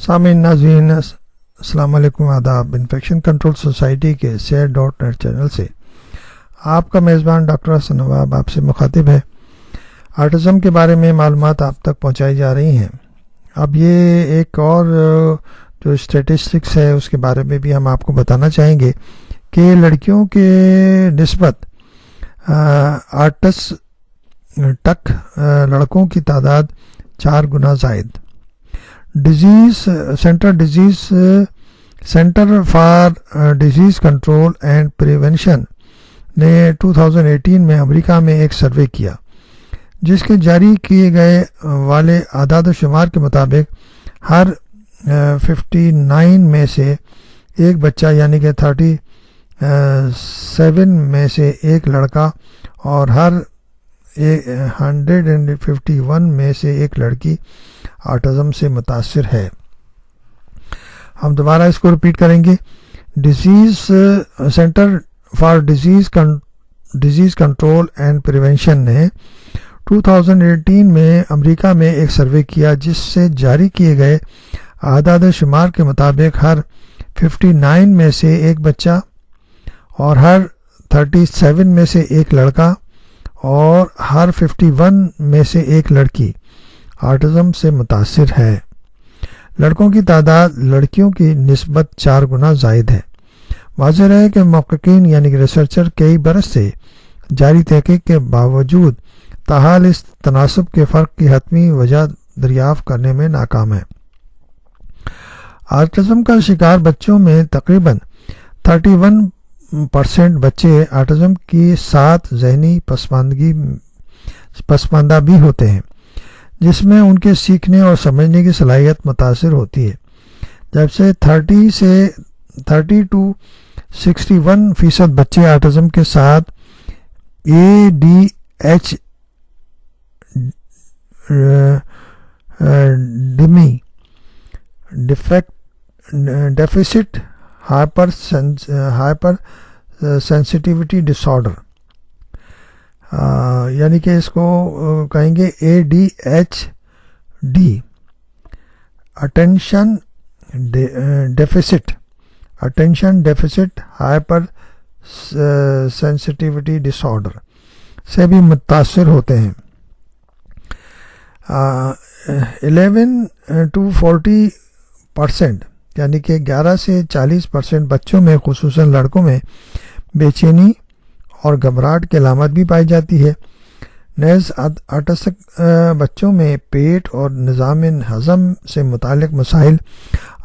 سامعین ناظرین السلام علیکم، آداب۔ انفیکشن کنٹرول سوسائٹی کے SARE.net چینل سے آپ کا میزبان ڈاکٹر حسن نواب آپ سے مخاطب ہے۔ آٹزم کے بارے میں معلومات آپ تک پہنچائی جا رہی ہیں۔ اب یہ ایک اور جو اسٹیٹسٹکس ہے اس کے بارے میں بھی ہم آپ کو بتانا چاہیں گے کہ لڑکیوں کے نسبت آٹس تک لڑکوں کی تعداد 4 گنا زائد۔ Centre for disease control and prevention نے 2018 میں امریکہ میں ایک سروے کیا، جس کے جاری کیے گئے والے اعداد و شمار کے مطابق ہر 59 میں سے ایک بچہ یعنی کہ 37 میں سے ایک لڑکا اور ہر 151 میں سے ایک لڑکی آٹزم سے متاثر ہے۔ ہم دوبارہ اس کو ریپیٹ کریں گے۔ Centre for disease control and prevention نے 2018 میں امریکہ میں ایک سروے کیا، جس سے جاری کیے گئے اعداد و شمار کے مطابق ہر 59 میں سے ایک بچہ اور ہر 37 میں سے ایک لڑکا اور ہر 51 میں سے ایک لڑکی آٹزم سے متاثر ہے۔ لڑکوں کی تعداد لڑکیوں کی نسبت 4 گنا زائد ہے۔ واضح ہے کہ محققین یعنی کہ ریسرچر کئی برس سے جاری تحقیق کے باوجود تاحال اس تناسب کے فرق کی حتمی وجہ دریافت کرنے میں ناکام ہے۔ آٹزم کا شکار بچوں میں تقریباً 31% بچے آٹزم کی ساتھ ذہنی پسماندہ بھی ہوتے ہیں، جس میں ان کے سیکھنے اور سمجھنے کی صلاحیت متاثر ہوتی ہے، جبکہ 30 to 61% بچے آٹزم کے ساتھ ADHD ڈیفیسٹ ہائپر سینسٹیوٹی ڈس آرڈر یعنی کہ اس کو کہیں گے ADHD attention deficit hyper sensitivity ڈس آرڈر سے بھی متاثر ہوتے ہیں۔ 11 to 40% یعنی کہ 11 سے 40% بچوں میں خصوصاً لڑکوں میں بے چینی اور گھبراہٹ کی علامت بھی پائی جاتی ہے۔ نیز آٹسک بچوں میں پیٹ اور نظام ہضم سے متعلق مسائل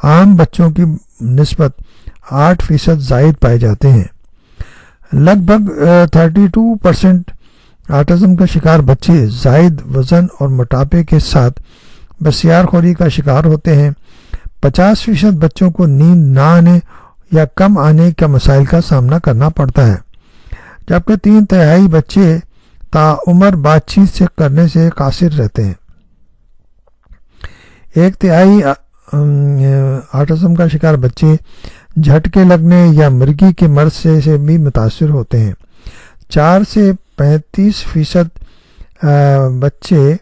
عام بچوں کی نسبت 8% زائد پائے جاتے ہیں۔ لگ بھگ 32% آٹزم کا شکار بچے زائد وزن اور موٹاپے کے ساتھ بسیار خوری کا شکار ہوتے ہیں۔ 50% بچوں کو نیند نہ آنے یا کم آنے کا مسائل کا سامنا کرنا پڑتا ہے، جبکہ 3/3 بچے تاعمر بات چیت سے کرنے سے قاصر رہتے ہیں۔ 1/3 آٹزم کا شکار بچے جھٹکے لگنے یا مرگی کے مرض سے بھی متاثر ہوتے ہیں۔ 4 سے 35% بچے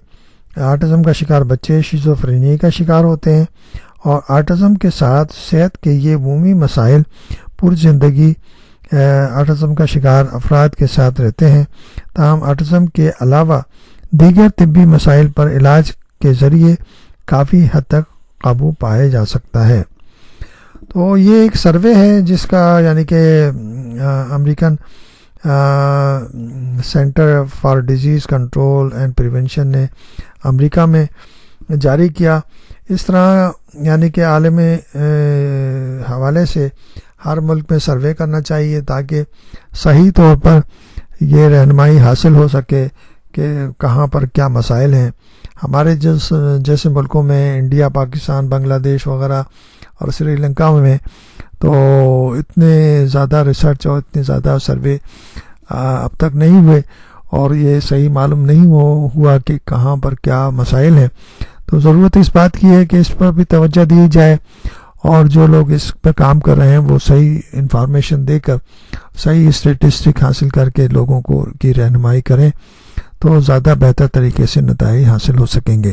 آٹزم کا شکار بچے شیزوفرینیا کا شکار ہوتے ہیں، اور آٹزم کے ساتھ صحت کے یہ عمومی مسائل پور زندگی آٹزم کا شکار افراد کے ساتھ رہتے ہیں۔ تاہم آٹزم کے علاوہ دیگر طبی مسائل پر علاج کے ذریعے کافی حد تک قابو پایا جا سکتا ہے۔ تو یہ ایک سروے ہے جس کا یعنی کہ American centre for disease control and prevention نے امریکہ میں جاری کیا۔ اس طرح یعنی کہ عالمی حوالے سے ہر ملک میں سروے کرنا چاہیے تاکہ صحیح طور پر یہ رہنمائی حاصل ہو سکے کہ کہاں پر کیا مسائل ہیں۔ ہمارے جیسے ملکوں میں انڈیا، پاکستان، بنگلہ دیش وغیرہ اور سری لنکا میں تو اتنے زیادہ ریسرچ اور اتنے زیادہ سروے اب تک نہیں ہوئے، اور یہ صحیح معلوم نہیں ہوا کہ کہاں پر کیا مسائل ہیں۔ تو ضرورت اس بات کی ہے کہ اس پر بھی توجہ دی جائے، اور جو لوگ اس پر کام کر رہے ہیں وہ صحیح انفارمیشن دے کر صحیح اسٹیٹسٹک حاصل کر کے لوگوں کو کی رہنمائی کریں، تو زیادہ بہتر طریقے سے نتائج حاصل ہو سکیں گے۔